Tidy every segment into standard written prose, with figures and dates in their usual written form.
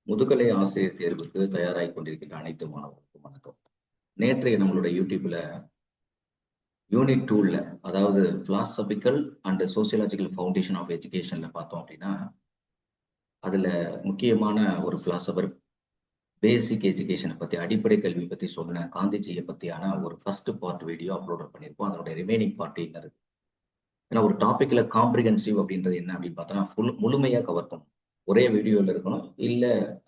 முதுகலை ஆசிரியர் தேர்வுக்கு தயாராகி கொண்டிருக்கின்ற அனைத்து மாணவர்களுக்கும் வணக்கம். நேற்றைய நம்மளுடைய யூடியூப்ல யூனிட் 2ல, அதாவது philosophical and sociological foundation of எஜுகேஷன்ல பார்த்தோம் அப்படின்னா, அதுல முக்கியமான ஒரு பிலாசபர் பேசிக் எஜுகேஷனை பத்தி, அடிப்படை கல்வி பத்தி சொன்ன காந்திஜியை பத்தியான ஒரு ஃபர்ஸ்ட் பார்ட் வீடியோ அப்லோட் பண்ணியிருக்கோம். அதனுடைய ரிமைனிங் பார்ட் என்ன இருக்கு, ஏன்னா ஒரு டாபிக்ல காம்ப்ரிஹென்சிவ் அப்படின்றது என்ன அப்படின்னு பார்த்தோம்னா முழுமையா கவர் பண்ணும். ஒரே வீடியோல இருக்கணும், இல்ல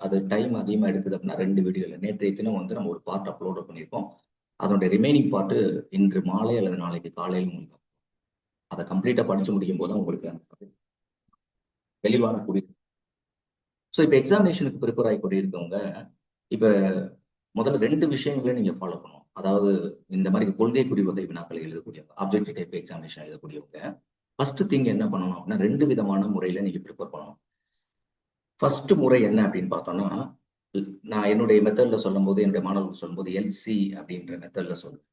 அது டைம் அதிகமா எடுக்குது அப்படின்னா 2 வீடியோல. நேற்றைய தினம் வந்து நம்ம ஒரு பார்ட் அப்லோட் பண்ணியிருக்கோம். அதனுடைய ரிமைனிங் பார்ட் இன்று மாலை அல்லது நாளைக்கு காலையில் உங்களுக்கு அதை கம்ப்ளீட்டா படிச்சு முடிக்கும் போது உங்களுக்கு அந்த தெளிவான புரியுது. ஸோ இப்போ எக்ஸாமினேஷனுக்கு ப்ரிப்பேர் ஆகி கொண்டிருக்கவங்க இப்ப முதல்ல 2 விஷயங்களை நீங்க ஃபாலோ பண்ணணும். அதாவது இந்த மாதிரி கொள்கை குறி வகை வினாக்களை எழுதக்கூடியவங்க, ஆப்ஜெக்டிவ் டைப் எக்ஸாமினேஷன் எழுதக்கூடியவங்க ஃபர்ஸ்ட் திங் என்ன பண்ணணும் அப்படின்னா 2 விதமான முறையில நீங்க ப்ரிப்பேர் பண்ணணும். ஃபர்ஸ்ட் முறை என்ன அப்படின்னு பார்த்தோம்னா, நான் என்னுடைய மெத்தட்ல சொல்லும் போது, என்னுடைய மாணவர்களுக்கு சொல்லும்போது எல்சி அப்படின்ற மெத்தட்ல சொல்லுவேன்.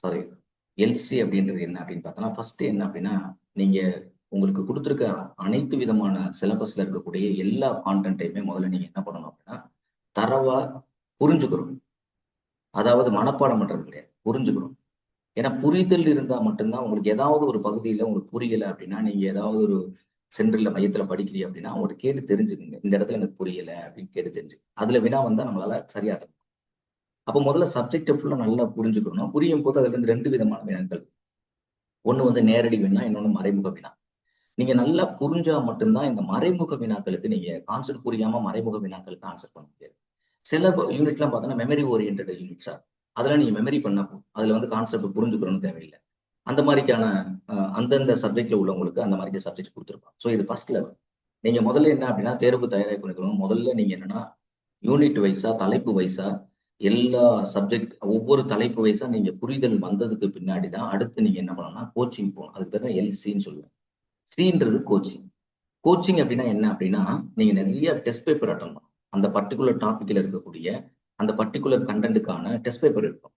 சாரி, எல்சி அப்படின்றது என்ன அப்படின்னு பார்த்தோம்னா, ஃபர்ஸ்ட் என்ன அப்படின்னா, நீங்க உங்களுக்கு கொடுத்துருக்க அனைத்து விதமான சிலபஸ்ல இருக்கக்கூடிய எல்லா கான்டென்ட்டையுமே முதல்ல நீங்க என்ன பண்ணணும் அப்படின்னா தரவா புரிஞ்சுக்கணும். அதாவது மனப்பாடம் பண்றது கிடையாது, புரிஞ்சுக்கணும். ஏன்னா புரிதல் இருந்தா மட்டும்தான் உங்களுக்கு ஏதாவது ஒரு பகுதியில உங்களுக்கு புரியல அப்படின்னா, நீங்க ஏதாவது ஒரு சென்டர்ல மையத்துல படிக்கிறீங்க அப்படின்னா அவங்கள்ட்ட கேட்டு தெரிஞ்சுக்குங்க. இந்த இடத்துல எனக்கு புரியல அப்படின்னு கேட்டு தெரிஞ்சு அதுல வினா வந்தா நம்மளால சரியா இருக்கும். அப்போ முதல்ல சப்ஜெக்ட் ஃபுல்லா நல்லா புரிஞ்சுக்கணும். புரியும் போது அதுல இருந்து 2 விதமான வினாக்கள். ஒண்ணு வந்து நேரடி வினா, இன்னொன்னு மறைமுக வினா. நீங்க நல்லா புரிஞ்சா மட்டும்தான் இந்த மறைமுக வினாக்களுக்கு நீங்க கான்செப்ட் புரியாம மறைமுக வினாக்களுக்கு ஆன்சர் பண்ண முடியாது. சில யூனிட்லாம் பார்த்தோன்னா மெமரி ஓரியன்டட் யூனிட்ஸா, அதெல்லாம் நீங்க மெமரி பண்ணா போதும். அதுல வந்து கான்செப்ட் புரிஞ்சுக்கணும்னு தேவையில்லை. அந்த மாதிரிக்கான அந்தந்த சப்ஜெக்ட்ல உள்ளவங்களுக்கு அந்த மாதிரி சப்ஜெக்ட் கொடுத்துருப்பாங்க. ஸோ இது ஃபர்ஸ்ட் லெவல். நீங்க முதல்ல என்ன அப்படின்னா தேர்வு தயாராகி பண்ணிக்கணும். முதல்ல நீங்க என்னன்னா யூனிட் வைஸா, தலைப்பு வைஸா, எல்லா சப்ஜெக்ட் ஒவ்வொரு தலைப்பு வைஸா நீங்க புரிதல் வந்ததுக்கு பின்னாடி தான் அடுத்து நீங்க என்ன பண்ணணும்னா கோச்சிங் போகணும். அதுக்கு பேர் தான் எல்சின்னு சொல்லுவேன். சின்றது கோச்சிங். கோச்சிங் அப்படின்னா என்ன அப்படின்னா, நீங்க நிறைய டெஸ்ட் பேப்பர் அட்டன் பண்ணணும். அந்த பர்டிகுலர் டாபிக்ல இருக்கக்கூடிய அந்த பர்டிகுலர் கண்டென்ட்டுக்கான டெஸ்ட் பேப்பர் இருக்கும்.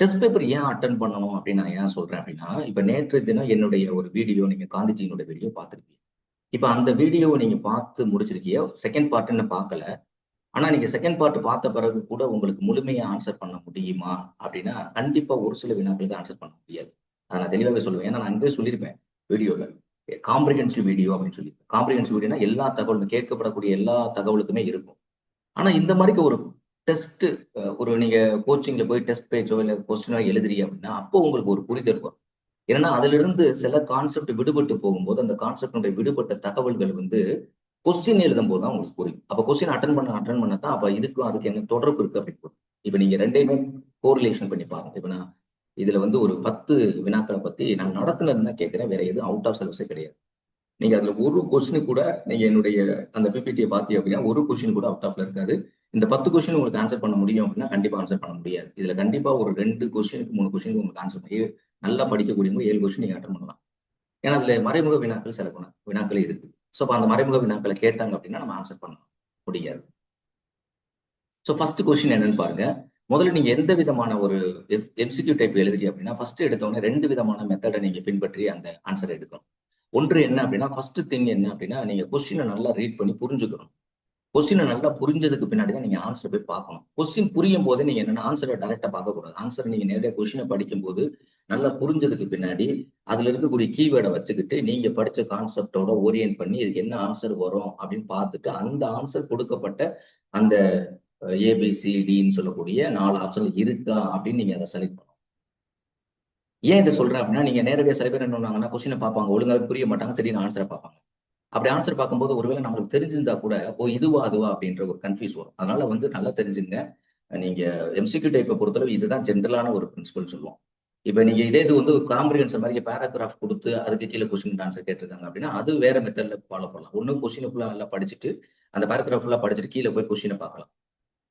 டெஸ்ட் பேப்பர் ஏன் அட்டன் பண்ணணும் அப்படின்னு நான் ஏன் சொல்றேன் அப்படின்னா, இப்ப நேற்று தினம் என்னுடைய ஒரு வீடியோ, நீங்க காந்திஜியினுடைய வீடியோ பார்த்திருப்பீங்க. இப்ப அந்த வீடியோவை நீங்க பார்த்து முடிச்சிருக்கீங்க. செகண்ட் பார்ட் இன்னும் பார்க்கல. ஆனா நீங்க செகண்ட் பார்ட் பார்த்த பிறகு கூட உங்களுக்கு முழுமையா ஆன்சர் பண்ண முடியுமா அப்படின்னா, கண்டிப்பா ஒரு சில வினாக்களுக்கு ஆன்சர் பண்ண முடியாது. அதை நான் தெளிவாவே சொல்லுவேன். ஏன்னா நான் அங்கே சொல்லியிருப்பேன் வீடியோல. காம்ப்ரிஹென்சிவ் வீடியோ அப்படின்னு சொல்லி. காம்ப்ரிஹென்சிவ் வீடியோனா எல்லா தகவலும், கேட்கப்படக்கூடிய எல்லா தகவலுக்குமே இருக்கும். ஆனா இந்த மாதிரி ஒரு டெஸ்ட், ஒரு நீங்க கோச்சிங்ல போய் டெஸ்ட் பேஜோ இல்ல கொஸ்டினோ எழுதுறீங்க அப்படின்னா அப்போ உங்களுக்கு ஒரு புரிதல் வரும். ஏன்னா அதுல இருந்து சில கான்செப்ட் விடுபட்டு போகும்போது அந்த கான்செப்டுடைய விடுபட்ட தகவல்கள் வந்து கொஸ்டின் எழுதும் போது தான் உங்களுக்கு புரியும். அப்ப கொஸ்டின் அட்டன் பண்ண தான் அப்ப இதுக்கும் அதுக்கு என்ன தொடர்பு இருக்கு அப்படின்னு. இப்ப நீங்க ரெண்டையுமே கோரிலேஷன் பண்ணி பாருங்க. இப்ப நான் இதுல வந்து ஒரு 10 வினாக்களை பத்தி நான் நடத்துனதுன்னு தான் கேட்கிறேன். வேற எதுவும் அவுட் ஆஃப் சிலபஸே கிடையாது. நீங்க அதுல ஒரு கொஸ்டின் கூட நீங்க என்னுடைய அந்த பிபிடியை பார்த்தீங்க அப்படின்னா ஒரு கொஸ்டின் கூட அவுட் ஆஃப்ல இருக்காது. இந்த 10 கொஸ்டின் உங்களுக்கு ஆன்சர் பண்ண முடியும் அப்படின்னா கண்டிப்பா ஆன்சர் பண்ண முடியாது. இதுல கண்டிப்பா ஒரு 2 கொஸ்டினுக்கு 3 கொஸ்டினுக்கு உங்களுக்கு ஆன்சர் பண்ணி நல்லா படிக்கக்கூடியவங்க 7 கொஸ்டின் நீங்க அட்டன் பண்ணலாம். ஏன்னா அதுல மறைமுக வினாக்கள் சில வினாக்கள் இருக்கு. ஸோ அந்த மறைமுக வினாக்களை கேட்டாங்க அப்படின்னா நம்ம ஆன்சர் பண்ண முடியாது. ஸோ ஃபர்ஸ்ட் கொஸ்டின் என்னன்னு பாருங்க. முதல்ல நீங்க எந்த விதமான ஒரு எம்சிக்யூ டைப் எழுதுறீங்க அப்படின்னா ஃபர்ஸ்ட் எடுத்தவொடனே 2 விதமான மெத்தடை நீங்க பின்பற்றி அந்த ஆன்சர் எடுக்கணும். ஒன்று என்ன அப்படின்னா ஃபர்ஸ்ட் திங் என்ன அப்படின்னா நீங்க கொஸ்டினை நல்லா ரீட் பண்ணி புரிஞ்சுக்கணும். கொஸ்டினை நல்லா புரிஞ்சதுக்கு பின்னாடி தான் நீங்க ஆன்சர் போய் பார்க்கணும். கொஸ்டின் புரியும் போது நீங்க என்னன்னா ஆன்சரை டைரக்டா பார்க்கக்கூடாது. ஆன்சர் நீங்க நிறைய கொஸ்டினை படிக்கும் போது நல்லா புரிஞ்சதுக்கு பின்னாடி அதுல இருக்கக்கூடிய கீவேர்டை வச்சுக்கிட்டு நீங்க படிச்ச கான்செப்டோட ஓரியன்ட் பண்ணி இதுக்கு என்ன ஆன்சர் வரும் அப்படின்னு பார்த்துட்டு அந்த ஆன்சர் கொடுக்கப்பட்ட அந்த ஏபிசிடின்னு சொல்லக்கூடிய 4 ஆப்ஷன் இருக்கா அப்படின்னு நீங்க அதை செலக்ட் பண்ணணும். ஏன் இதை சொல்றேன் அப்படின்னா நீங்க நேரடியாக சில பேர் என்ன பண்ணுவாங்கன்னா கொஸ்டினை பார்ப்பாங்க, ஒழுங்காவே புரிய மாட்டாங்க, திடீர்னு ஆன்சரை பார்ப்பாங்க. அப்படி ஆன்சர் பார்க்கும்போது ஒருவேளை நம்மளுக்கு தெரிஞ்சிருந்தா கூட இதுவா அதுவா அப்படின்ற ஒரு கன்ஃபியூஸ் வரும். அதனால வந்து நல்லா தெரிஞ்சுங்க. நீங்க எம்சிக்யூ டைப்பை பொறுத்தளவு இதுதான் ஜென்ரலான ஒரு பிரின்சிபல் சொல்லுவோம். இப்ப நீங்க இது வந்து காம்ப்ரிஹென்ஷன் மாதிரி பேராகிராஃப் கொடுத்து அதுக்கு கீழே கொஸ்டின் ஆன்சர் கேட்டிருக்காங்க அப்படின்னா அது வேற மெத்தட்ல ஃபாலோ பண்ணலாம். ஒன்னும் கொஸ்டின் ஃபுல்லா நல்லா படிச்சுட்டு அந்த பேராகிராஃப் ஃபுல்லா படிச்சுட்டு கீழே போய் கொஸ்டினை பார்க்கலாம்.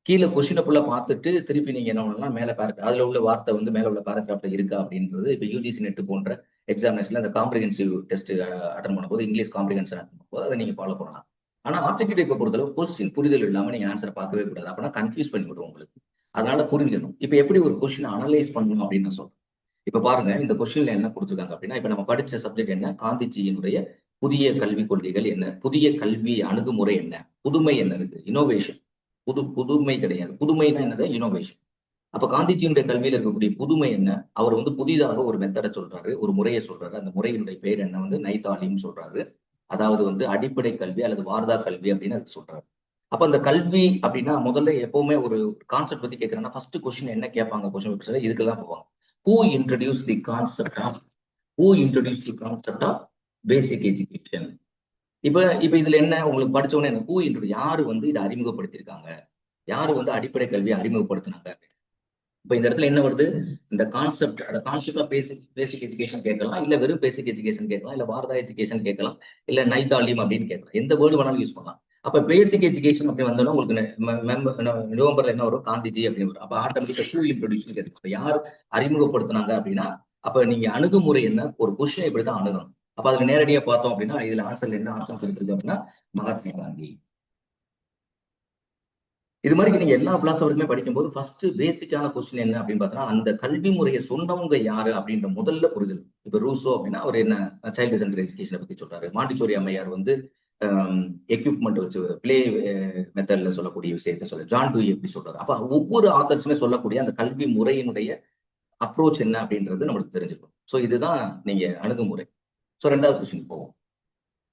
கீழே கொஸ்டினை ஃபுல்லா பார்த்துட்டு திருப்பி நீங்க என்ன பண்ணலாம், மேல அதுல உள்ள வார்த்தை வந்து மேல உள்ள பேராகிராஃப்ல இருக்கா அப்படின்றது இப்ப யூஜிசி நெட் போன்ற எக்ஸாமினேஷன்ல அந்த காம்ப்ரிஹென்சிவ் டெஸ்ட் அட்டன் பண்ணும்போது இங்கிலீஷ் காம்ப்ரிஹென்ஷன் அட்டன் பண்ணும்போது அதை நீங்க ஃபாலோ பண்ணலாம். ஆனா ஆப்ஜெக்டிவ் டைப்பை பொறுத்தளவு கொஸ்டின் புரிதல் இல்லாம நீங்க ஆன்சர் பார்க்கவே கூடாது. அப்படின்னா கன்ஃபியூஸ் பண்ணி விடும் உங்களுக்கு. அதனால புரிஞ்சுக்கணும். இப்ப எப்படி ஒரு கொஸ்டின் அனலைஸ் பண்ணணும் அப்படின்னு நான் சொல்றேன். இப்ப பாருங்க இந்த கொஸ்டின்ல என்ன கொடுத்துருக்காங்க அப்படின்னா, இப்ப நம்ம படிச்ச சப்ஜெக்ட் என்ன, காந்திஜியினுடைய புதிய கல்விக் கொள்கைகள் என்ன, புதிய கல்வி அணுகுமுறை என்ன, புதுமை என்ன இருக்கு? இனோவேஷன். புதுமை கிடையாது. புதுமைனா என்னது? இனோவேஷன். அப்ப காந்திஜியுடைய கல்வியில இருக்கக்கூடிய புதுமை என்ன? அவர் வந்து புதிதாக ஒரு மெத்தடை சொல்றாரு, ஒரு முறையை சொல்றாரு. அந்த முறையினுடைய பேர் என்ன வந்து நைதாலின்னு சொல்றாரு. அதாவது வந்து அடிப்படை கல்வி அல்லது வார்தா கல்வி அப்படின்னு அது சொல்றாரு. அப்ப அந்த கல்வி அப்படின்னா முதல்ல எப்பவுமே ஒரு கான்செப்ட் பத்தி கேட்கறேன்னா ஃபர்ஸ்ட் கொஸ்டின் என்ன கேட்பாங்க? கொஸ்டின் பேப்பர்ஸ்ல இதுக்கெல்லாம் போவாங்க. Who introduce the concept of basic education? இப்ப இப்ப இதுல என்ன உங்களுக்கு படிச்ச உடனே ஹூ இன்ட்ரடியூஸ், யாரு வந்து இதை அறிமுகப்படுத்தியிருக்காங்க, யாரு வந்து அடிப்படை கல்வியை அறிமுகப்படுத்தினாங்க? இப்ப இந்த இடத்துல என்ன வருது? இந்த கான்செப்ட், அந்த கான்செப்ட் ஆஃப் பேசிக் எஜுகேஷன் கேட்கலாம், இல்ல வெறும் பேசிக் எஜுகேஷன் கேட்கலாம், இல்ல வார்தா எஜுகேஷன் கேட்கலாம், இல்ல நைதாலிம் அப்படின்னு கேட்கலாம். எந்த வேர்டு வேணாலும் யூஸ் பண்ணலாம். அப்ப பேசிக் எஜுகேஷன் அப்படி வந்தோம்னா உங்களுக்கு நவம்பர்ல என்ன வரும்? காந்திஜி அப்படின்னு வரும். அப்ப ஆட்டோமேட்டிக்கா ஹூ இன்ட்ரோடியூஸ் கேட்கும். யார் அறிமுகப்படுத்தினாங்க அப்படின்னா, அப்ப நீங்க அணுகுமுறை என்ன? ஒரு கொஸ்டின் இப்படிதான் அணுகணும். அப்ப அதுல நேரடியா பார்த்தோம் அப்படின்னா இதுல ஆன்சர்ல என்ன ஆப்ஷன் கொடுத்துருக்கு அப்படின்னா மகாத்மா காந்தி. இது மாதிரி நீங்க எல்லா பிலாசபருக்குமே படிக்கும்போது ஃபர்ஸ்ட் பேசிக்கான கொஸ்டின் என்ன அப்படின்னு பார்த்தா அந்த கல்வி முறையை சொன்னவங்க யாரு அப்படின்ற முதல்ல புரிதல். இப்ப ரூசோ அப்படின்னா அவர் என்ன சைல்டு சென்டர் எஜுகேஷனை பத்தி சொல்றாரு. மாண்டிச்சோரி அம்மையார் வந்து எக்யூப்மெண்ட் வச்சு பிளே மெத்தட்ல சொல்லக்கூடிய விஷயத்த சொல்ல. ஜான் டூயி எப்படி சொல்றாரு. அப்ப ஒவ்வொரு ஆத்தர்ஸுமே சொல்லக்கூடிய அந்த கல்வி முறையினுடைய அப்ரோச் என்ன அப்படின்றது நம்மளுக்கு தெரிஞ்சுக்கணும். ஸோ இதுதான் நீங்க அணுகுமுறை. ஸோ ரெண்டாவது கொஸ்டின் போவோம்.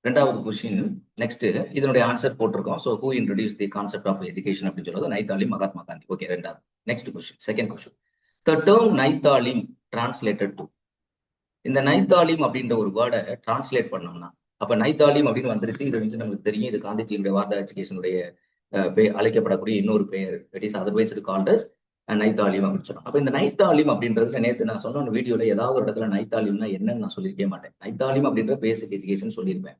ரெண்டாவது கொஸ்டின் நெக்ஸ்ட் இதனுடைய ஆன்சர் போட்டிருக்கோம். So who introduce the concept of education அப்படின்னு சொல்றது நைதாலிம், மகாத்மா காந்தி. ஓகே, ரெண்டாவது. Next question, second question. The term Nai Talim translated to. இந்த நைதாலிம் அப்படின்ற ஒரு வேர்டை டிரான்ஸ்லேட் பண்ணோம்னா, அப்ப நைதாலிம் அப்படின்னு வந்துருச்சு. இது வந்து நமக்கு தெரியும், இது காந்திஜியுடைய வார்தா எஜுகேஷனுடைய அழைக்கப்படக்கூடிய இன்னொரு பெயர். It is otherwise called as Nai Talim அப்படின்னு சொல்றோம். அப்ப இந்த நைதாலிம் அப்படின்றதுல நேற்று நான் சொன்ன வீடியோல ஏதாவது ஒரு இடத்துல நைதாலிம்னா என்னன்னு நான் சொல்லியிருக்கே மாட்டேன். நைதாலிம் அப்படின்ற பேசிக் எஜுகேஷன் சொல்லியிருப்பேன்.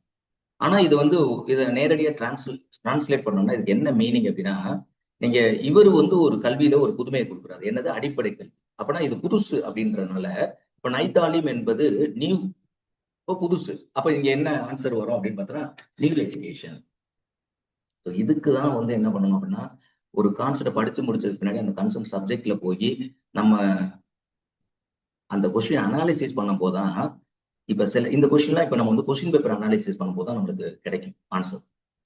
ஆனா இது வந்து இதை நேரடியா டிரான்ஸ்லேட் பண்ணோம்னா இதுக்கு என்ன மீனிங் அப்படின்னா, நீங்க இவர் வந்து ஒரு கல்வியில ஒரு புதுமையை கொடுக்குறாரு. என்னது? அடிப்படை கல்வி. அப்படின்னா இது புதுசு அப்படின்றதுனால இப்ப நைதாலிம் என்பது நியூ, புதுசு. அப்ப இங்க என்ன ஆன்சர் வரும் அப்படின்னு பார்த்தா நியூ எஜுகேஷன். இதுக்குதான் வந்து என்ன பண்ணணும் அப்படின்னா, ஒரு கான்செப்ட் படிச்சு முடிச்சதுக்கு பின்னாடி அந்த கன்சர்ன் சப்ஜெக்ட்ல போய் நம்ம அந்த கொஸ்டின் அனாலிசிஸ் பண்ணும் போதுதான், இப்ப இந்த கொஸ்டின்லாம் இப்ப நம்ம வந்து கொஸ்டின் பேப்பர் அனாலிசிஸ் பண்ணும் போது நம்மளுக்கு கிடைக்கும் ஆன்சர்.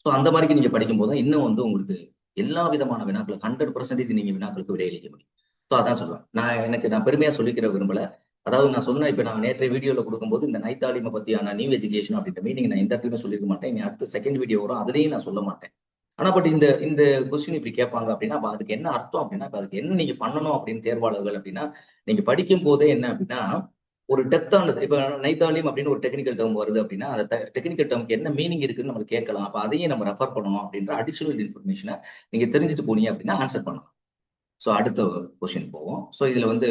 ஸோ அந்த மாதிரி நீங்க படிக்கும் போது இன்னும் வந்து உங்களுக்கு எல்லா விதமான வினாக்கள் 100% நீங்க வினாக்களுக்கு விடையளிக்க முடியும். ஸோ அதான் சொல்லுவேன். நான் பெருமையா சொல்லிக்கிற விரும்பல. அதாவது நான் சொன்ன இப்ப நான் நேற்றைய வீடியோல கொடுக்கும்போது இந்த நைதாலிமை பத்தியான நியூ எஜுகேஷன் அப்படின்ற மீனிங் நான் எந்த இடத்துலயுமே சொல்லிருக்க மாட்டேன். இனி அடுத்த செகண்ட் வீடியோ வரும், அதுலயும் நான் சொல்ல மாட்டேன். ஆனா பட் இந்த இந்த கொஸ்டின் இப்படி கேட்பாங்க அப்படின்னா அதுக்கு என்ன அர்த்தம் அப்படின்னா, அதுக்கு என்ன நீங்க பண்ணணும் அப்படின்னு தேர்வாளர்கள் அப்படின்னா, நீங்க படிக்கும் போதே என்ன அப்படின்னா ஒரு டெப்தானது. இப்ப நைதாலியம் அப்படின்னு ஒரு டெக்னிக்கல் டேர்ம் வருது அப்படின்னா அந்த டெக்னிக்கல் டேர்முக்கு என்ன மீனிங் இருக்குன்னு நம்ம கேட்கலாம். அப்ப அதையும் நம்ம ரெஃபர் பண்ணணும் அப்படின்ற அடிஷனல் இன்ஃபர்மேஷனை நீங்க தெரிஞ்சுட்டு போனீங்க அப்படின்னா ஆன்சர் பண்ணலாம். ஸோ அடுத்த கொஸ்டின் போவோம். ஸோ இதுல வந்து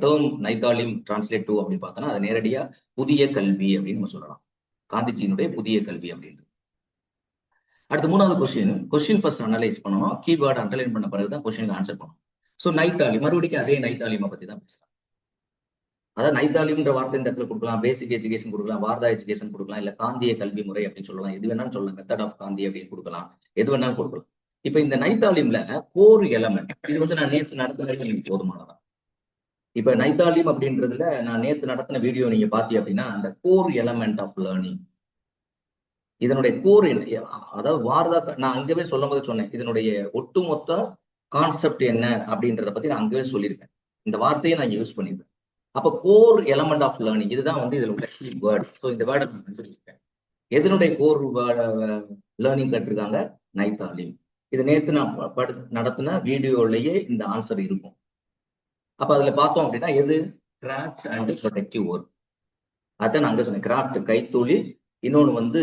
டேர்ம் நைதாலியம் டிரான்ஸ்லேட் டு அப்படின்னு பார்த்தோம்னா அது நேரடியா புதிய கல்வி அப்படின்னு நம்ம சொல்லலாம். காந்திஜியினுடைய புதிய கல்வி அப்படின்றது. அடுத்த மூணாவது கொஸ்டின் ஃபர்ஸ்ட் அனலைஸ் பண்ணணும். கீவேர்டு அண்டர்லைன் பண்ண பிறகுதான் கொஸ்டினுக்கு ஆன்சர் பண்ணணும். ஸோ நைதாலிம், மறுபடியும் அதே நைதாலிமை பத்தி தான் பேசலாம். அதாவது நைதாலிம்ன்ற வார்த்தை இந்த இடத்துல கொடுக்கலாம், பேசிக் எஜுகேஷன் கொடுக்கலாம், வார்தா எஜுகேஷன் கொடுக்கலாம், இல்ல காந்திய கல்வி முறை அப்படின்னு சொல்லலாம். எது வேணாலும் சொல்லலாம். மெத்தட் ஆஃப் காந்தி அப்படின்னு கொடுக்கலாம், எது வேணாலும் கொடுக்கலாம். இப்ப இந்த நைதாலிம்ல கோர் எலமெண்ட், இது வந்து நான் நேற்று நடத்தின போதுமானதான். இப்ப நைதாலிம் அப்படின்றதுல நான் நேற்று நடத்தின வீடியோ நீங்க பாத்தீங்க அப்படின்னா அந்த கோர் எலமெண்ட் ஆஃப் லேர்னிங், இதனுடைய கோர் அதாவது வார்தா, நான் அங்கவே சொல்லும் போது சொன்னேன் இதனுடைய ஒட்டுமொத்த கான்செப்ட் என்ன அப்படின்றத பத்தி நான் அங்கவே சொல்லியிருப்பேன். இந்த வார்த்தையை நான் யூஸ் பண்ணிருப்பேன். அப்ப கோர் எலமெண்ட் ஆஃப் லேர்னிங் இதுதான் வந்து இதுல உள்ள கீ வேர்ட். ஸோ இந்த வேர்டை நான் கண்டுபிடிச்சிருக்கேன். எதனுடைய கோர் லேர்னிங் கட்டிருக்காங்க? நைதாலிம். இது நேற்று நான் நடத்தின வீடியோலயே இந்த ஆன்சர் இருக்கும். அப்ப அதுல பார்த்தோம் அப்படின்னா எது? Craft and productive work. அதான் நான் அங்க சொன்னேன், கிராஃப்ட் கைத்தொழில், இன்னொன்னு வந்து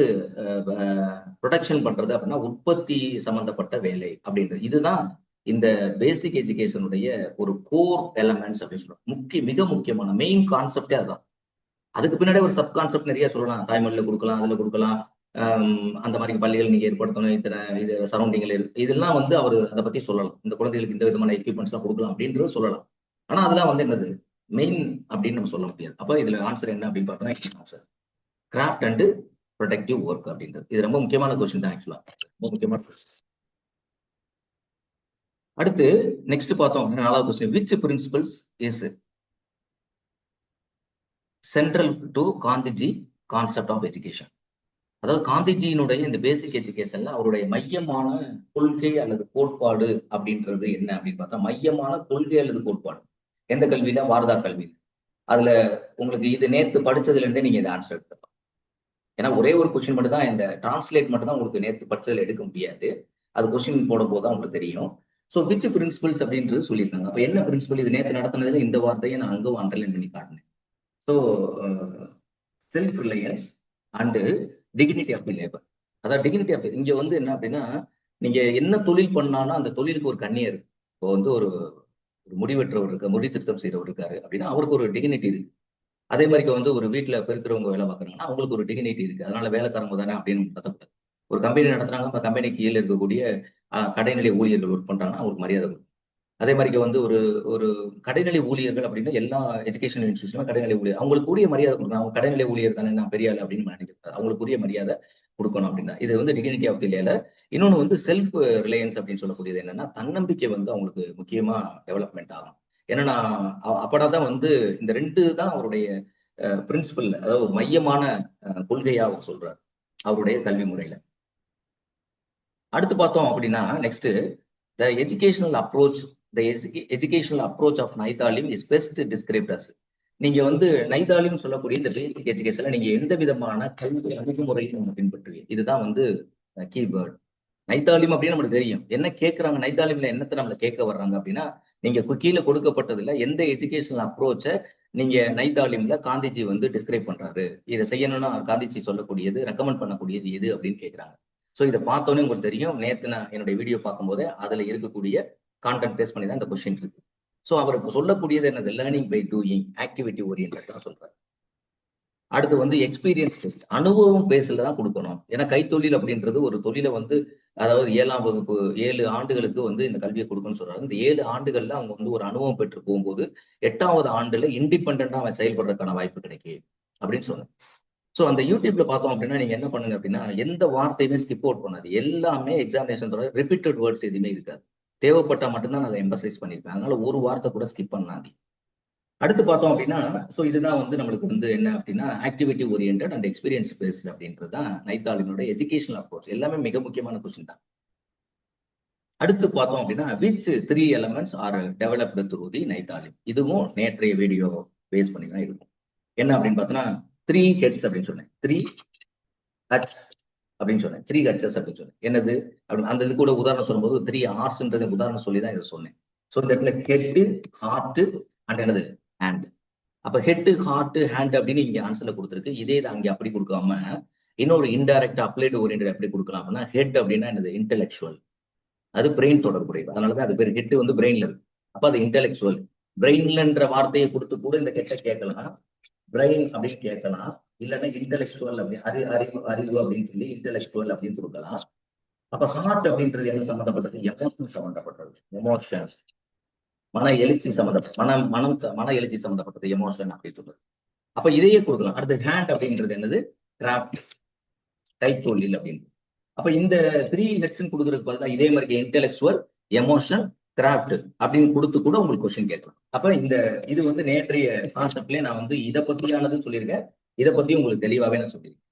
ப்ரொடக்ஷன் பண்றது அப்படின்னா உற்பத்தி சம்பந்தப்பட்ட வேலை அப்படின்றது. இதுதான் இந்த பேசிக் எஜுகேஷனுடைய ஒரு கோர் எலமெண்ட்ஸ் அப்படின்னு சொல்றோம். மிக முக்கியமான மெயின் கான்செப்டே அதான். அதுக்கு பின்னாடி ஒரு சப் கான்செப்ட் நிறைய சொல்லலாம். தாய்மொழியில கொடுக்கலாம், அதுல கொடுக்கலாம், அந்த மாதிரி பள்ளிகள் நீங்க ஏற்படுத்தணும், இத்தனை இது சரௌண்டிங்ல இருக்கு, இதெல்லாம் வந்து அவர் அதை பத்தி சொல்லலாம். இந்த குழந்தைகளுக்கு இந்த விதமான எக்யூப்மெண்ட்ஸ் எல்லாம் கொடுக்கலாம் அப்படின்றது சொல்லலாம். ஆனா அதெல்லாம் வந்து என்னது மெயின் அப்படின்னு நம்ம சொல்ல முடியாது. அப்ப இதுல ஆன்சர் என்ன அப்படின்னு பார்த்தோம்னா answer craft and productive work அப்படின்றது. இது ரொம்ப முக்கியமான கொஸ்டின் தான். ஆக்சுவலா ரொம்ப முக்கியமான கொஸ்டின். அடுத்து நெக்ஸ்ட் பார்த்தோம் அப்படின்னா 4வது question, which principles is central to Gandhiji concept of education? அதாவது காந்திஜியினுடைய இந்த பேசிக் எஜுகேஷன்ல அவருடைய மையமான கொள்கை அல்லது கோட்பாடு அப்படின்றது என்ன அப்படின்னு பார்த்தா, மையமான கொள்கை அல்லது கோட்பாடு எந்த கல்வியில? வாரதா கல்வியில. அதுல உங்களுக்கு இது நேத்து படிச்சதுல இருந்தே நீங்க இதை ஆன்சர் எடுத்துக்கலாம். ஏன்னா ஒரே ஒரு கொஸ்டின் மட்டும் தான், இந்த டிரான்ஸ்லேட் மட்டும் தான் உங்களுக்கு நேத்து படிச்சதுல எடுக்க முடியாது. அது கொஸ்டின் போடும் போது தான் உங்களுக்கு தெரியும். ஸோ விச் பிரின்சிபல்ஸ் அப்படின்றது சொல்லியிருக்காங்க. அப்ப என்ன பிரின்சிபல்? இது நேற்று நடத்தினதுல இந்த வார்த்தையை நான் அங்கே அண்டர்லைன் பண்ணி காட்டினேன். So self reliance and dignity of the labour. அதாவது டிக்னிட்டி ஆஃப் இங்க வந்து என்ன அப்படின்னா, நீங்க என்ன தொழில் பண்ணாலும் அந்த தொழிலுக்கு ஒரு கண்ணியம் இருக்கு. இப்போ வந்து ஒரு முடிவெற்றவர் இருக்க, முடி திருத்தம் செய்யறவர் இருக்காரு அப்படின்னா அவருக்கு ஒரு டிக்னிட்டி இருக்கு. அதே மாதிரி வந்து ஒரு வீட்டுல பெருக்கிறவங்க வேலை பார்க்குறாங்கன்னா அவங்களுக்கு ஒரு டிக்னிட்டி இருக்கு. அதனால வேலைக்காரங்க தானே அப்படின்னு நடத்தக்கூடாது. ஒரு கம்பெனி நடத்துறாங்க, அந்த கம்பெனிக்கு கீழே இருக்கக்கூடிய கடைநிலை ஊழியர்கள் ஒர்க் பண்றாங்கன்னா அவங்களுக்கு மரியாதை கொடுக்கும். அதே மாதிரி வந்து ஒரு ஒரு கடைநிலை ஊழியர்கள் அப்படின்னா எல்லா எஜுகேஷன் இன்ஸ்டியூஷனும் கடைநிலை ஊழியர், அவங்களுக்கு உரிய மரியாதை கொடுக்கணும். அவங்க கடைநிலை ஊழியர் தானே, நான் பெரிய ஆள் அப்படின்னு நினைக்கிறது. அவங்களுக்கு உரிய மரியாதை கொடுக்கணும் அப்படின்னா இது வந்து டிக்னிட்டி ஆஃப் தி லேல. இன்னொன்று வந்து செல்ஃப் ரிலையன்ஸ் அப்படின்னு சொல்லக்கூடியது என்னன்னா, தன்னம்பிக்கை வந்து அவங்களுக்கு முக்கியமா டெவலப்மெண்ட் ஆகும். ஏன்னா அப்படாதான் வந்து இந்த ரெண்டு தான் அவருடைய பிரின்சிபல், அதாவது ஒரு மையமான கொள்கையா அவர் சொல்றாரு அவருடைய கல்வி முறையில. அடுத்து பார்த்தோம் அப்படின்னா next, the educational approach educational approach of Nai Talim is best described as. நீங்க வந்து நைதாலிம் சொல்லக்கூடிய இந்த பேசிக் எஜுகேஷன்ல நீங்க எந்த விதமான கல்வி அணுகுமுறையும் நீங்க பின்பற்றுவீங்க, இதுதான் வந்து கீவேர்ட். நைதாலிம் அப்படின்னு நம்மளுக்கு தெரியும் என்ன கேட்கறாங்க, நைதாலிம்ல என்னத்தை நம்மள கேட்க வர்றாங்க அப்படின்னா, நீங்க கீழே கொடுக்கப்பட்டதுல எந்த எஜுகேஷனல் அப்ரோச்சை நீங்க நைதாலிம்ல காந்திஜி வந்து டிஸ்கிரைப் பண்றாரு, இதை செய்யணும்னா காந்திஜி சொல்லக்கூடியது ரெக்கமெண்ட் பண்ணக்கூடியது எது அப்படின்னு கேட்கறாங்க. ஸோ இதை பார்த்தோன்னே உங்களுக்கு தெரியும், நேற்று நான் என்னுடைய வீடியோ பார்க்கும்போதே அதுல இருக்கக்கூடிய கான்டென்ட் பேஸ் பண்ணி தான் இந்த கொஸ்டின் இருக்கு. ஸோ அவர் இப்போ சொல்லக்கூடியது என்னது? Learning by doing, activity orient தான் சொல்றாரு. அடுத்து வந்து எக்ஸ்பீரியன்ஸ் பேஸ்ட், அனுபவம் பேஸ்ல தான் கொடுக்கணும். ஏன்னா கைத்தொழில் அப்படின்றது ஒரு தொழிலை வந்து, அதாவது 7ஆம் வகுப்பு 7 ஆண்டுகளுக்கு வந்து இந்த கல்வியை கொடுக்கணும்னு சொல்றாரு. இந்த 7 ஆண்டுகள்ல அவங்க வந்து ஒரு அனுபவம் பெற்று போகும்போது 8வது ஆண்டுல இண்டிபெண்டா அவன் செயல்படுறதுக்கான வாய்ப்பு கிடைக்கும் அப்படின்னு சொன்னேன். ஸோ அந்த யூடியூப்ல பார்த்தோம் அப்படின்னா நீங்க என்ன பண்ணுங்க அப்படின்னா, எந்த வார்த்தையுமே ஸ்கிப் அவுட் பண்ணாது. எல்லாமே எக்ஸாமினேஷன் ரிப்பீட்டட் வேர்ட்ஸ் எதுவுமே இருக்காது. தேவைப்பட்டா மட்டும்தான் நான் அதை எம்பசைஸ் பண்ணிருப்பேன். அதனால ஒரு வார்த்தை கூட ஸ்கிப் பண்ணாது. அடுத்து பார்த்தோம் அப்படின்னா, ஸோ இதுதான் வந்து நம்மளுக்கு வந்து என்ன அப்படின்னா, activity orient and experience based அப்படின்றது தான் நைதாலினோட எஜுகேஷனல் அப்ரோச். எல்லாமே மிக முக்கியமான கொஸ்டின் தான். அடுத்து பார்த்தோம் அப்படின்னா, which 3 elements are developed through the Nai Talim. இதுவும் நேற்றைய வீடியோ பேஸ் பண்ணி தான் இருக்கும். என்ன அப்படின்னு பார்த்தோன்னா, 3 ஹெட்ஸ் அப்படின்னு சொன்னேன், 3 ஹட்ஸ் அப்படின்னு சொன்னேன், 3 ஹட்சஸ் அப்படின்னு சொன்னேன். என்னது அப்படின்னு அந்த இது கூட உதாரணம் சொல்லும்போது 3 ஹார்ஸ்ன்றது உதாரணம் சொல்லி தான் இதை சொன்னேன். ஸோ இந்த இடத்துல ஹெட், ஹார்ட் அண்ட் என்னது ஹேண்ட். அப்ப ஹெட், ஹார்ட், ஹேண்ட் அப்படின்னு இங்க ஆன்சர்ல கொடுத்துருக்கு. இதே தான் அங்க அப்படி கொடுக்காம இன்னொரு இன்டைரக்ட் அப்ளைடு ஓரியன்ட் எப்படி கொடுக்கலாம் அப்படின்னா, ஹெட் அப்படின்னா என்னது? இன்டெலெக்சுவல், அது பிரெயின் தொடர்புடையது. அதனாலதான் அது பேர் ஹெட் வந்து பிரெயின்ல இருக்கு. அப்ப அது இன்டெலெக்சுவல். பிரெயின்லன்ற வார்த்தையை கொடுத்து கூட இந்த ஹெட்டை கேட்கலாம், பிரெயின் அப்படின்னு கேட்கலாம். இல்லைன்னா இன்டெலெக்சுவல் அப்படி அறிவு அப்படின்னு சொல்லி இன்டெலெக்சுவல் அப்படின்னு கொடுக்கலாம். அப்ப ஹார்ட் அப்படின்றது என்ன சம்பந்தப்பட்டது? எமோஷன் சம்பந்தப்பட்டது. எமோஷன், மன எழுச்சி சம்பந்தப்பட்ட மன எழுச்சி சம்பந்தப்பட்டது எமோஷன் அப்படின்னு சொல்றது. அப்ப இதையே கொடுக்கலாம். அடுத்து ஹேண்ட் அப்படின்றது என்னது? கிராஃப்ட், கைத்தொழில் அப்படின்னு. அப்ப இந்த 3 ஹெட்ஸ் கொடுக்கறதுக்கு பதிலாக இதே மாதிரி இன்டெலெக்சுவல், எமோஷன், கிராஃப்ட் அப்படின்னு கொடுத்து கூட உங்களுக்கு கொஸ்டின் கேட்கலாம். அப்ப இந்த இது வந்து நேற்றைய கான்செப்ட்லயே நான் வந்து இதை பத்தியானதுன்னு சொல்லியிருக்கேன், இதை பத்தி உங்களுக்கு தெளிவாவே நான் சொல்லியிருக்கேன்.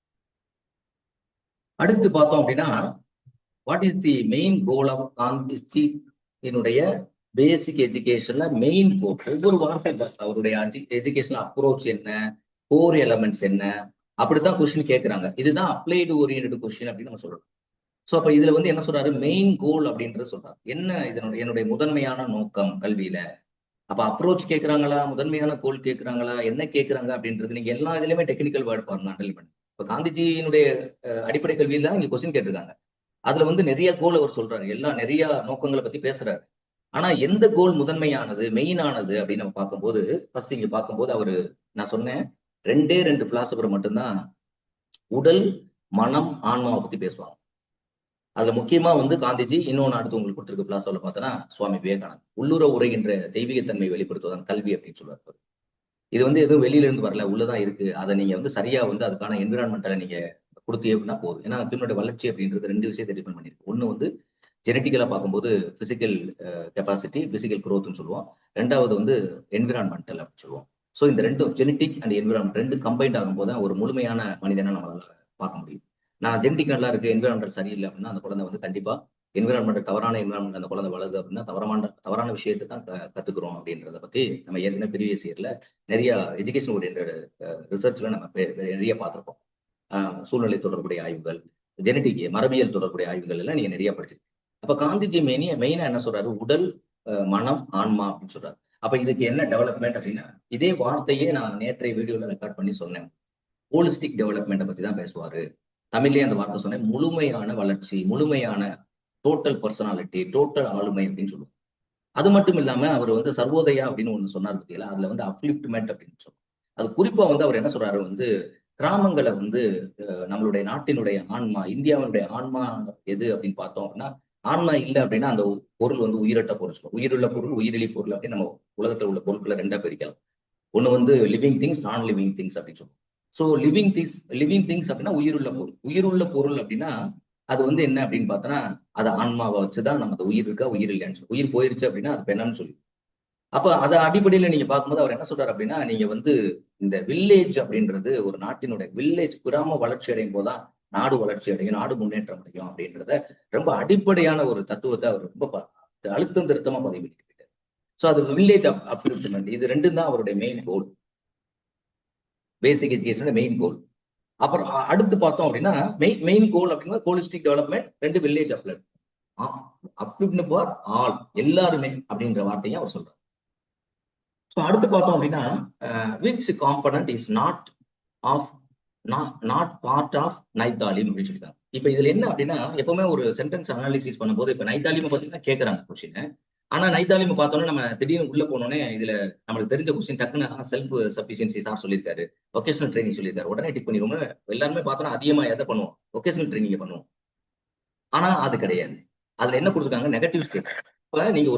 அடுத்து பார்த்தோம் அப்படின்னா, what is the main goal of Gandhiji என்னுடைய பேசிக் எஜுகேஷன்ல மெயின் கோல். ஒவ்வொரு வார்த்தை அவருடைய எஜுகேஷன் அப்ரோச் என்ன, கோர் எலமெண்ட்ஸ் என்ன, அப்படித்தான் கொஸ்டின் கேட்கறாங்க. இதுதான் அப்ளைடு ஓரியன்ட் கொஸ்டின் அப்படின்னு நம்ம சொல்றோம். ஸோ அப்ப இதுல வந்து என்ன சொல்றாரு? மெயின் கோல் அப்படின்றது சொல்றாரு. என்ன இதனுடைய என்னுடைய முதன்மையான நோக்கம் கல்வியில. அப்ப அப்ரோச் கேட்கறாங்களா, முதன்மையான கோல் கேட்கறாங்களா, என்ன கேட்கறாங்க அப்படின்றது நீங்க எல்லா இதுலயுமே டெக்னிக்கல் வேர்ட் பாருங்க, அண்டர்லைன் பண்ணி. இப்ப காந்திஜியினுடைய அடிப்படை கல்வியில தான் இங்க கொஸ்டின் கேட்டிருக்காங்க. அதுல வந்து நிறைய கோல் அவர் சொல்றாரு, நிறைய நோக்கங்களை பத்தி பேசுறாரு. ஆனா எந்த கோல் முதன்மையானது, மெயினானது அப்படின்னு நம்ம பார்க்கும்போது, ஃபர்ஸ்ட் இங்க பார்க்கும்போது அவரு, நான் சொன்னேன் 2 பிலாசபர் மட்டும்தான் உடல், மனம், ஆன்மாவை பத்தி பேசுவாங்க. அதுல முக்கியமா வந்து காந்திஜி, இன்னொன்னு அடுத்து உங்களுக்கு கொடுத்திருக்க பிலாசபர்ல பார்த்தோன்னா சுவாமி விவேகானந்த். உள்ளுர உரைகின்ற தெய்வீகத்தன்மை வெளிப்படுத்துவதான் கல்வி அப்படின்னு சொல்லுவார். இது வந்து எதுவும் வெளியில இருந்து வரல, உள்ளதான் இருக்கு. அதை நீங்க வந்து சரியா வந்து அதுக்கான என்விரான்மெண்ட்டை நீங்க கொடுத்தீங்க அப்படின்னா போதும். ஏன்னா ஹியூமனோட வளர்ச்சி அப்படின்றது 2 விஷயத்தை டிபெண்ட் பண்ணிருக்கு. ஒண்ணு வந்து ஜெனட்டிக்கலா பார்க்கும்போது பிசிக்கல் கெப்பாசிட்டி, பிசிக்கல் குரோத்னு சொல்லுவோம். 2வது வந்து என்விரான்மெண்டல் அப்படின்னு சொல்லுவோம். ஸோ இந்த 2 ஜெனட்டிக் அண்ட் என்விரான்மெண்ட் 2 கம்பைன்ட் ஆகும்போது தான் ஒரு முழுமையான மனிதனை நம்மளால பார்க்க முடியும். நான் ஜெனடிக் நல்லா இருக்கு, என்விரான்மெண்டல் சரியில்லை அப்படின்னா அந்த குழந்தை வந்து கண்டிப்பா தவறான என்விரான்மெண்ட் அந்த குழந்தை வளருது அப்படின்னா தவறான விஷயத்தை தான் கத்துக்கிறோம் அப்படின்றத பத்தி நம்ம ஏற்கனவே ப்ரீவியஸ் இயர்ல நிறைய எஜுகேஷன் ஓரியன்ட் ரிசர்ச்ல நம்ம நிறைய பார்த்திருப்போம். சூழ்நிலை தொடர்புடைய ஆய்வுகள், ஜெனடிக் மரபியல் தொடர்புடைய ஆய்வுகள் எல்லாம் நீங்க நிறைய படிச்சிருக்கீங்க. அப்ப காந்திஜி மெயினா என்ன சொல்றாரு? உடல், மனம், ஆன்மா அப்படின்னு சொல்றாரு. அப்ப இதுக்கு என்ன டெவலப்மெண்ட் அப்படின்னா, இதே வார்த்தையே நான் நேற்றைய வீடியோல ரெக்கார்ட் பண்ணி சொன்னேன். ஹோலிஸ்டிக் டெவலப்மெண்ட் பத்தி தான் பேசுவாரு. தமிழ்லயே அந்த வார்த்தை சொன்னேன். முழுமையான வளர்ச்சி, முழுமையான டோட்டல் பர்சனாலிட்டி, டோட்டல் ஆளுமை அப்படின்னு சொல்லுவாங்க. அது மட்டும் இல்லாம அவர் வந்து சர்வோதயா அப்படின்னு ஒண்ணு சொன்னார் பார்த்தீங்களா? அதுல வந்து அப்லிப்ட்மெண்ட் அப்படின்னு சொல்லுவாங்க. அது குறிப்பா வந்து அவர் என்ன சொல்றாரு வந்து, கிராமங்களை வந்து நம்மளுடைய நாட்டினுடைய ஆன்மா, இந்தியாவினுடைய ஆன்மா எது அப்படின்னு பார்த்தோம் அப்படின்னா, ஆன்மா இல்லை அப்படின்னா அந்த பொருள் வந்து உயிரற்ற பொருள் சொல்லுவோம். உயிருள்ள பொருள், உயிரிழி பொருள் அப்படின்னு நம்ம உலகத்துல உள்ள பொருட்களை ரெண்டா பிரிக்கலாம். ஒண்ணு வந்து லிவிங் திங்ஸ், நான் லிவிங் திங்ஸ் அப்படின்னு சொல்லுவோம். ஸோ லிவிங் திங்ஸ் அப்படின்னா உயிருள்ள பொருள். உயிருள்ள பொருள் அப்படின்னா அது வந்து என்ன அப்படின்னு பார்த்தோன்னா, அது ஆன்மாவை வச்சுதான் நம்ம உயிர் இருக்கா, உயிர் இல்லையான்னு சொல்லி. உயிர் போயிருச்சு அப்படின்னா அது என்னன்னு சொல்லி. அப்ப அத அடிப்படையில நீங்க பார்க்கும்போது அவர் என்ன சொல்றாரு அப்படின்னா, நீங்க வந்து இந்த வில்லேஜ் அப்படின்றது ஒரு நாட்டினுடைய கிராம வளர்ச்சி அடையும் போதுதான் நாடு வளர்ச்சி அடையும், நாடு முன்னேற்றம் அடையும் அப்படின்றத ரொம்ப அடிப்படையான ஒரு தத்துவத்தை அவர் ரொம்ப அழுத்தம் திருத்தமா பதிவு பண்ணிட்டு. ஸோ அது வில்லேஜ் அப்லிப்ட்மெண்ட், இது ரெண்டும் தான் அவருடைய மெயின் கோல். பேசிக் எஜுகேஷனோட மெயின் கோல். அப்புறம் அடுத்து பார்த்தோம் அப்படின்னா மெயின் கோல் அப்படின்னா holistic development, 2 village upliftment for all, எல்லாருமே அப்படின்ற வார்த்தையை அவர் சொல்றாரு. ஸோ அடுத்து பார்த்தோம் அப்படின்னா, which component is not part of Nai Talim அப்படின்னு சொல்லியிருக்காங்க. இப்ப இதுல என்ன அப்படின்னா, எப்பவுமே ஒரு சென்டென்ஸ் அனாலிசிஸ் பண்ணும்போது இப்ப நைத்தாலிம் பார்த்தீங்கன்னா கேட்கறாங்க கொஸ்டின். ஆனா நைத்தாலிம் பார்த்தோன்னா நம்ம திடீர்னு உள்ள போனோடனே இதுல நம்மளுக்கு தெரிஞ்ச கொஸ்டின் டக்குன்னு செல்ஃப் சஃபிஷியன்சி சார் சொல்லியிருக்காரு, ஒகேஷனல் ட்ரைனிங் சொல்லியிருக்காரு, உடனே டிக் பண்ணிடுவோம். எல்லாருமே பார்த்தோன்னா அதிகமா எதை பண்ணுவோம்? ஒகேஷனல் ட்ரைனிங் பண்ணுவோம். ஆனா அது கிடையாது. அதுல என்ன கொடுத்துருக்காங்க? Negative state. இப்ப நீங்க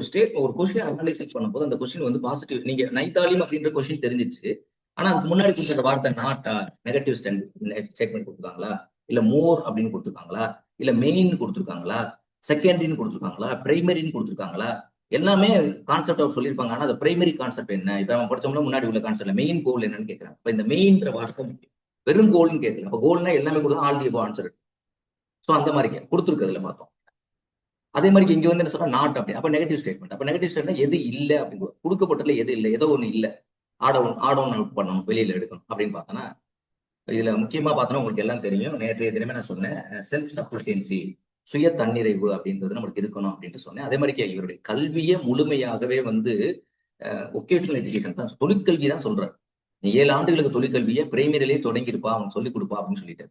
ஒரு கொஸ்டின் அனாலிசிஸ் பண்ணும்போது அந்த கொஸ்டின் வந்து பாசிட்டிவ், நீங்க நைத்தாலிம் அப்படின்ற கொஸ்டின் தெரிஞ்சிச்சு. ஆனா அதுக்கு முன்னாடி கொடுக்குற வார்த்தை நாட்டா, நெகட்டிவ் ஸ்டேட்மெண்ட் கொடுத்துருக்காங்களா, இல்ல மோர் அப்படின்னு கொடுத்துருக்காங்களா, இல்ல மெயின் கொடுத்துருக்காங்களா, செகண்டரின்னு கொடுத்துருக்காங்களா, பிரைமரின்னு கொடுத்துருக்காங்களா, எல்லாமே கான்செப்ட் அவர் சொல்லியிருப்பாங்க. ஆனா அது பிரைமரி கான்செப்ட் என்ன? இப்ப நம்ம படிச்சோம்னா முன்னாடி உள்ள கான்செப்ட்ல மெயின் கோல் என்னன்னு கேட்கறாங்க. இப்ப இந்த மெயின்ற வார்த்தை வெறும் கோல்னு கேட்கல. அப்ப கோல்னா எல்லாமே கொடுத்தா all the above answer. So அந்த மாதிரி கொடுத்துருக்கிறதுல பார்த்தோம். அதே மாதிரி இங்க வந்து என்ன சொல்றா, நாட் அப்படி. அப்ப நெகட்டிவ் ஸ்டேட்மெண்ட். அப்ப நெகட்டிவ் ஸ்டேட்மெண்ட் எது இல்ல அப்படின்னு கொடுக்கப்பட்டதுல எது இல்லை, ஏதோ ஒண்ணு இல்ல, ஆட் அவுட் பண்ணணும், வெளியில எடுக்கணும் அப்படின்னு பார்த்தோன்னா, இதுல முக்கியமா பார்த்தோன்னா உங்களுக்கு எல்லாம் தெரியும். நேற்றைய தினமே நான் சொன்னேன், செல்ஃப் சஃபிஷியன்சி, சுய தன்னிறைவு அப்படின்றது நம்மளுக்கு இருக்கணும் அப்படின்ட்டு சொன்னேன். அதே மாதிரி இவருடைய கல்வியே முழுமையாகவே வந்து ஒகேஷனல் எஜுகேஷன் தான், தொழிற்கல்வி தான் சொல்றாரு. நீ 7 ஆண்டுகளுக்கு தொழிற்கல்வியை பிரைமரியிலேயே தொடங்கியிருப்பா, அவன் சொல்லிக் கொடுப்பா அப்படின்னு சொல்லிட்டு.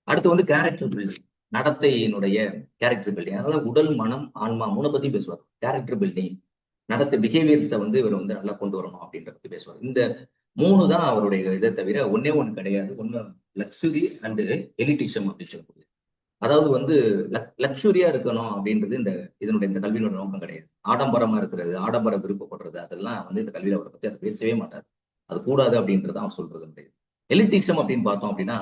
அடுத்து வந்து கேரக்டர் பில்டிங், நடத்தையினுடைய கேரக்டர் பில்டிங். அதனால உடல், மனம், ஆன்மா 3 பத்தி பேசுவார். கேரக்டர் பில்டிங், நடத்தை, பிஹேவியர்ஸை வந்து இவர் வந்து நல்லா கொண்டு வரணும் அப்படின்ற பத்தி பேசுவார். இந்த 3 தான் அவருடைய இதை தவிர ஒன்னே ஒண்ணு கிடையாது. ஒண்ணு லக்ஸுரி அண்ட் எலிட்டிசம் அப்படின்னு சொல்லக்கூடிய, அதாவது வந்து லக்ஸுரியா இருக்கணும் அப்படின்றது இந்த கல்வியோட நோக்கம் கிடையாது. ஆடம்பரமா இருக்கிறது, ஆடம்பர விருப்பப்படுறது, அதெல்லாம் வந்து இந்த கல்வியில அவரை பத்தி அதை பேசவே மாட்டார். அது கூடாது அப்படின்றத அவர் சொல்றது கிடையாது. எலிட்டிசம் அப்படின்னு பார்த்தோம் அப்படின்னா,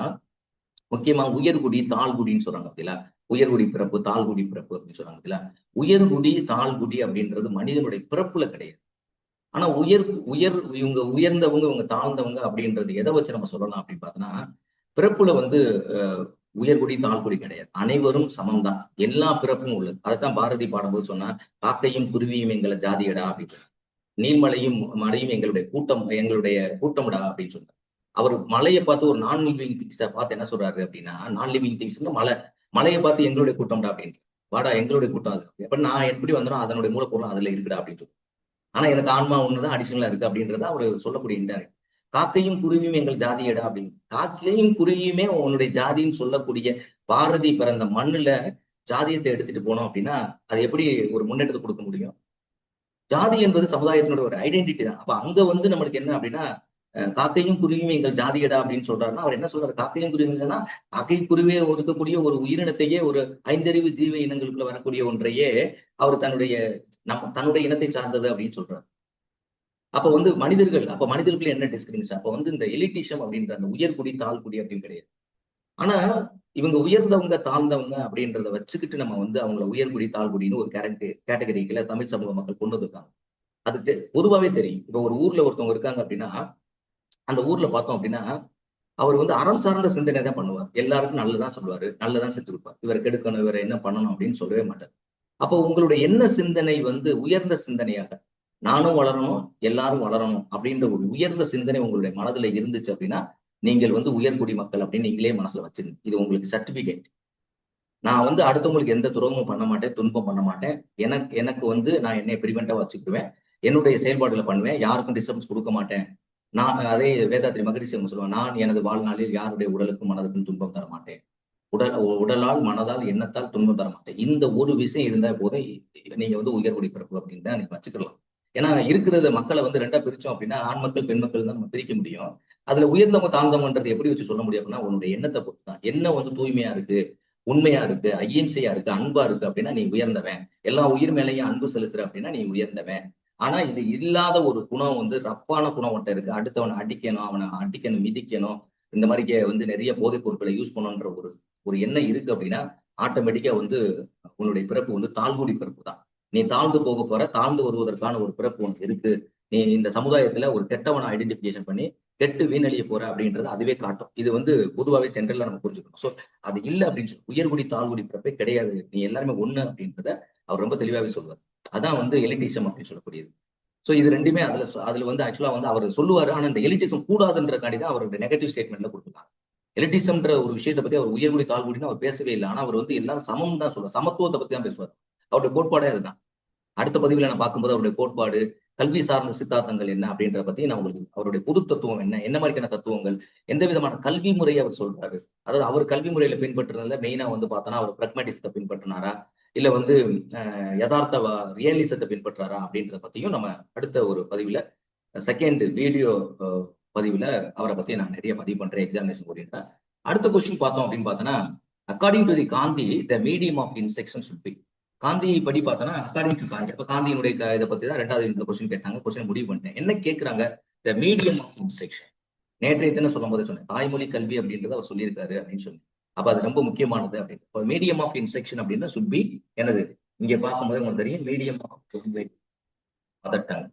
முக்கியமா உயர்குடி, தாழ்குடின்னு சொல்றாங்க பார்த்தீங்களா? உயர்குடி பிறப்பு, தாழ்குடி பிறப்பு அப்படின்னு சொல்றாங்க பார்த்தீங்களா? உயர்குடி, தாழ்குடி அப்படின்றது மனிதனுடைய பிறப்புல கிடையாது. ஆனா உயர் உயர் இவங்க உயர்ந்தவங்க, இவங்க தாழ்ந்தவங்க அப்படின்றது எதை வச்சு நம்ம சொல்லலாம் அப்படின்னு பார்த்தோம்னா, பிறப்புல வந்து உயர்குடி, தாழ்குடி கிடையாது. அனைவரும் சமம்தான். எல்லா பிறப்பும் உள்ளது. அதைத்தான் பாரதி பாடும்போது சொன்னா, காக்கையும் குருவியும் எங்களை ஜாதியடா அப்படின்னு சொன்னார். நீர்மலையும் மலையும் எங்களுடைய கூட்டம்டா அப்படின்னு சொன்னார். அவர் மலையை பார்த்து ஒரு நான் லிவிங் திங்ஸை பார்த்து என்ன சொல்றாரு அப்படின்னா, நான் லிவிங் திங்ஸ்னா மலையை பார்த்து எங்களுடைய கூட்டம்டா அப்படின்னு, வாடா எங்களுடைய கூட்டம் அது. எப்ப நான் எப்படி வந்துடும் அதனுடைய மூலப்பொருள் அதுல இருக்குடா அப்படின்னு சொல்லி. ஆனா எனக்கு ஆன்மா ஒண்ணுதான் அடிஷனலா இருக்கு அப்படின்றத அவர் சொல்லக்கூடிய இன்டைரக்ட். காக்கையும் குருவியும் எங்கள் ஜாதியடா அப்படின்னு. காக்கையும் குருவியுமே உன்னுடைய ஜாதின்னு சொல்லக்கூடிய பாரதி பிறந்த மண்ணுல ஜாதியத்தை எடுத்துட்டு போனோம் அப்படின்னா அது எப்படி ஒரு முன்னேற்றத்தை கொடுக்க முடியும்? ஜாதி என்பது சமுதாயத்தினுடைய ஒரு ஐடென்டிட்டி தான். அப்ப அங்க வந்து நம்மளுக்கு என்ன அப்படின்னா, காக்கையும் குருவியும் எங்கள் ஜாதியடா அப்படின்னு சொல்றாருன்னா அவர் என்ன சொல்றாரு? காக்கையும் குருவியும் சொன்னா காக்கை குருவியே இருக்கக்கூடிய ஒரு உயிரினத்தையே, ஒரு 5 அறிவு ஜீவ இனங்களுக்குள்ள வரக்கூடிய ஒன்றையே அவர் தன்னுடைய இனத்தை சார்ந்தது அப்படின்னு சொல்றாரு. அப்ப வந்து மனிதர்கள் என்ன டிஸ்கிரிமினேஷன்? அப்ப வந்து இந்த எலிட்டிசம் அப்படின்ற அந்த உயர்குடி, தாழ்குடி அப்படின்னு கிடையாது. ஆனா இவங்க உயர்ந்தவங்க, தாழ்ந்தவங்க அப்படின்றத வச்சுக்கிட்டு நம்ம வந்து அவங்கள உயர்குடி, தாழ்குடின்னு ஒரு கேட்டகரிக்குள்ள தமிழ் சமூக மக்கள் கொண்டு வந்திருக்காங்க. அது பொதுவாவே தெரியும். இப்ப ஒரு ஊர்ல ஒருத்தவங்க இருக்காங்க அப்படின்னா, அந்த ஊர்ல பார்த்தோம் அப்படின்னா அவர் வந்து அறம் சார்ந்த சிந்தனை தான் பண்ணுவார். எல்லாருக்கும் நல்லதான் சொல்லுவாரு, நல்லதான் செஞ்சு கொடுப்பார். இவரை கெடுக்கணும், இவரை என்ன பண்ணணும் அப்படின்னு சொல்லவே மாட்டார். அப்போ உங்களுடைய என்ன சிந்தனை வந்து உயர்ந்த சிந்தனையாக, நானும் வளரணும், எல்லாரும் வளரணும் அப்படின்ற ஒரு உயர்ந்த சிந்தனை உங்களுடைய மனதுல இருந்துச்சு அப்படின்னா, நீங்கள் வந்து உயர்குடி மக்கள் அப்படின்னு நீங்களே மனசுல வச்சுருங்க. இது உங்களுக்கு சர்டிபிகேட். நான் வந்து அடுத்தவங்களுக்கு எந்த துரோகமும் பண்ண மாட்டேன், துன்பம் பண்ண மாட்டேன். எனக்கு எனக்கு வந்து நான் என்னை பிரிவென்ட்டா வச்சுக்குவேன். என்னுடைய செயல்பாடுகளை பண்ணுவேன். யாருக்கும் டிஸ்டர்பன்ஸ் கொடுக்க மாட்டேன். நான் அதே வேதாத்திரி மகரிஷி அவங்க சொல்லுவாங்க, நான் எனது வாழ்நாளில் யாருடைய உடலுக்கும் மனதுக்கும் துன்பம் தர மாட்டேன். உடலால், மனதால், எண்ணத்தால் துன்பம் தர மாட்டேன். இந்த ஒரு விஷயம் இருந்தா போதும், நீங்க வந்து உயர்குடி பிறப்பு அப்படின்னு தான் நீங்க வச்சுக்கலாம். ஏன்னா இருக்கிறத மக்களை வந்து 2ஆ பிரிச்சோம் அப்படின்னா, ஆண் மக்கள், பெண் மக்கள் தான் நம்ம பிரிக்க முடியும். அதுல உயர்ந்தவங்க, தாழ்ந்தவங்கன்றது எப்படி வச்சு சொல்ல முடியும் அப்படின்னா, உன்னுடைய எண்ணத்தை பொறுத்து தான். என்ன வந்து தூய்மையா இருக்கு, உண்மையா இருக்கு, அகிம்சையா இருக்கு, அன்பா இருக்கு அப்படின்னா நீ உயர்ந்தவன். எல்லா உயிர் மேலேயும் அன்பு செலுத்துற அப்படின்னா நீ உயர்ந்தவன். ஆனா இது இல்லாத ஒரு குணம் வந்து ரப்பான குணம் ஒன்றை இருக்கு. அடுத்தவனை அடிக்கணும், அவனை அடிக்கணும், மிதிக்கணும், இந்த மாதிரி வந்து நிறைய போதைப் பொருட்களை யூஸ் பண்ணணுன்ற ஒரு ஒரு எண்ணம் இருக்கு அப்படின்னா ஆட்டோமேட்டிக்கா வந்து உன்னுடைய பிறப்பு வந்து தாழ்குடி பிறப்பு தான். நீ தாழ்ந்து போக போற, தாழ்ந்து வருவதற்கான ஒரு பிறப்பு உனக்கு இருக்கு. நீ இந்த சமுதாயத்துல ஒரு கெட்டவனை ஐடென்டிபிகேஷன் பண்ணி கெட்டு வீணழிய போற அப்படின்றது அதுவே காட்டும். இது வந்து பொதுவாகவே ஜென்ரலா நம்ம புரிஞ்சுக்கணும். சோ அது இல்ல அப்படின்னு சொல்லி உயர்குடி தாழ்குடி பிறப்பே கிடையாது. நீ எல்லாருமே ஒண்ணு அப்படின்றத அவர் ரொம்ப தெளிவாவே சொல்லுவார். அதான் வந்து எலிட்டிசம் அப்படின்னு சொல்லக்கூடியது. சோ இது ரெண்டுமே அதுல வந்து ஆக்சுவலா வந்து அவர் சொல்லுவாரு. ஆனா இந்த எலிட்டிசம் கூடாதுன்றக்காண்டி தான் அவருடைய நெகட்டிவ் ஸ்டேட்மெண்ட்ல கொடுத்துருக்காங்க. எலிட்டிசம்ன்ற ஒரு விஷயத்தை பத்தி அவர் உயர்குடி தாழ்குடின்னு அவர் பேசவே இல்லை. ஆனா அவர் வந்து எல்லாரும் சமம் தான் சொல்லுவார். சமத்துவத்தை பத்தி தான் பேசுவார். அவருடைய கோட்பாடே அதுதான். அடுத்த பதிவுல நான் பார்க்கும்போது அவருடைய கோட்பாடு, கல்வி சார்ந்த சித்தாந்தங்கள் என்ன அப்படின்றத பத்தி நான் உங்களுக்கு அவருடைய பொது தத்துவம் என்ன, என்ன மாதிரியான தத்துவங்கள், எந்த விதமான கல்வி முறையை அவர் சொல்றாரு. அதாவது அவர் கல்வி முறையில பின்பற்றுறதுல மெயினா வந்து பார்த்தோன்னா அவர் பிராக்மேட்டிசத்தை பின்பற்றினாரா, இல்ல வந்து யதார்த்த ரியலிசத்தை பின்பற்றாரா அப்படின்றத பத்தியும் நம்ம அடுத்த ஒரு பதிவுல செகண்ட் வீடியோ பதிவுல அவரை பத்தி நான் நிறைய பதிவு பண்றேன் எக்ஸாமினேஷன் ஓரியன்டா. அடுத்த கொஸ்டின் பார்த்தோம் அப்படின்னு பார்த்தோன்னா, according to the Gandhi the medium of instruction should be. Gandhi படி பார்த்தோன்னா அக்கார்டிங் டு காந்தி. இப்ப காந்தியினுடைய இதை பத்தி தான் 2வது இந்த கொஸ்டின் கேட்டாங்க. கொஸ்டின் முடிவு பண்ணிட்டேன். என்ன கேட்கிறாங்க? The medium of instruction. நேற்றைய தினம் சொல்லும் போது சொன்னேன், தாய்மொழி கல்வி அப்படின்றத அவர் சொல்லியிருக்காரு அப்படின்னு சொல்லி. அப்ப அது ரொம்ப முக்கியமானது அப்படின்னு. மீடியம் ஆஃப் இன்ஸ்ட்ரக்ஷன் அப்படின்னா சுட் பி எனது. இங்க பார்க்கும்போது உங்களுக்கு தெரியும் மீடியம் ஆஃப் மதர் டங்.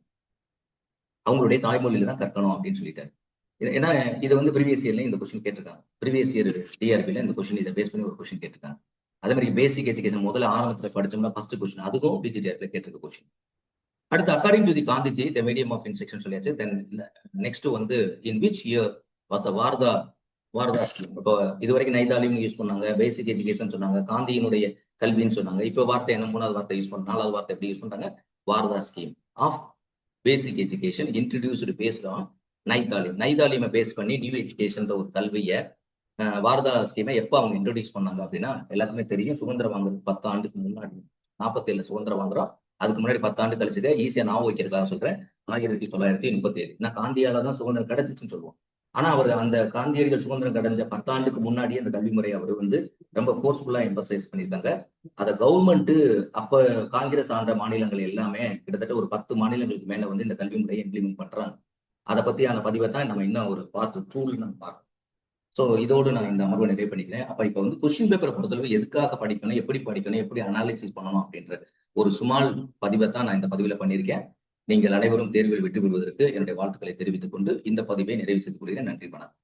அவங்களுடைய தாய்மொழியில தான் கற்கணும் அப்படின்னு சொல்லிட்டாரு. ஏன்னா இது வந்து ப்ரீவியஸ் இயர்ல இந்த கொஸ்டின் கேட்டிருக்காங்க. ப்ரீவியஸ் இயர் டிஆர்பில இந்த கொஸ்டின் இதை பேஸ் பண்ணி ஒரு கொஸ்டின் கேட்டிருக்காங்க. அதே மாதிரி பேசிக் எஜுகேஷன் முதல்ல ஆரம்பத்துல படிச்சோம்னா ஃபர்ஸ்ட் கொஸ்டின், அதுவும் பிஜிடிஆர்ல கேட்டிருக்க கொஸ்டின். அடுத்து according to the Gandhiji the medium of instruction சொல்லியாச்சு. தென் நெக்ஸ்ட் வந்து in which year was the Wardha scheme. இப்போ இது வரைக்கும் நைதாலியும் யூஸ் பண்ணாங்க, பேசிக் எஜுகேஷன் சொன்னாங்க, காந்தியினுடைய கல்வின்னு சொன்னாங்க. இப்போ வார்த்தை என்ன 3வது வார்த்தை யூஸ் பண்ண 4வது வார்த்தை எப்படி யூஸ் பண்றாங்க? Wardha scheme of basic education introduced based on Nai Talim. நைதாலியமை பேஸ் பண்ணி நியூ எஜுகேஷன் ஒரு கல்வியை வாரதா ஸ்கீமை எப்போ அவங்க இன்ட்ரோடியூஸ் பண்ணாங்க அப்படின்னா எல்லாருக்குமே தெரியும். சுதந்திரம் வாங்குறது 10 ஆண்டுக்கு முன்னாடி. 47 சுதந்திரம் வாங்குறோம். அதுக்கு முன்னாடி 10 ஆண்டு கழிச்சுட்டு ஈஸியா ஞாபகம் வைக்கிறதுக்காக சொல்றேன். 1937. நான் காந்தியால தான் சுதந்திரம் கிடைச்சிச்சுன்னு சொல்லுவோம். ஆனா அவர் அந்த காந்தியடிகள் சுதந்திரம் கிடைஞ்ச 10 ஆண்டுக்கு முன்னாடியே அந்த கல்வி முறையை அவர் வந்து ரொம்ப ஃபோர்ஸ்ஃபுல்லா எம்பசைஸ் பண்ணியிருக்காங்க. அதை கவர்மெண்ட் அப்ப காங்கிரஸ் ஆண்ட மாநிலங்கள் எல்லாமே கிட்டத்தட்ட ஒரு 10 மாநிலங்களுக்கு மேல வந்து இந்த கல்வி முறையை இம்ப்ளிமெண்ட் பண்றாங்க. அதை பத்தியான பதிவை தான் நம்ம இன்னும் ஒரு பார்த்து டூல் நம்ம பார்க்கணும். சோ இதோடு நான் இந்த அமர்வை நிறைவு பண்ணிக்கிறேன். அப்ப இப்ப வந்து கொஸ்டின் பேப்பரை பொறுத்தளவு எதுக்காக படிக்கணும், எப்படி படிக்கணும், எப்படி அனாலிசிஸ் பண்ணணும் அப்படின்ற ஒரு சுமால் பதிவை தான் நான் இந்த பதிவுல பண்ணியிருக்கேன். நீங்கள் அனைவரும் தேர்வில் வெற்றி பெறுவதற்கு என்னுடைய வாழ்த்துக்களை தெரிவித்துக் கொண்டு இந்த பதிவை நிறைவு செய்து கொள்கிறேன். நன்றி, வணக்கம்.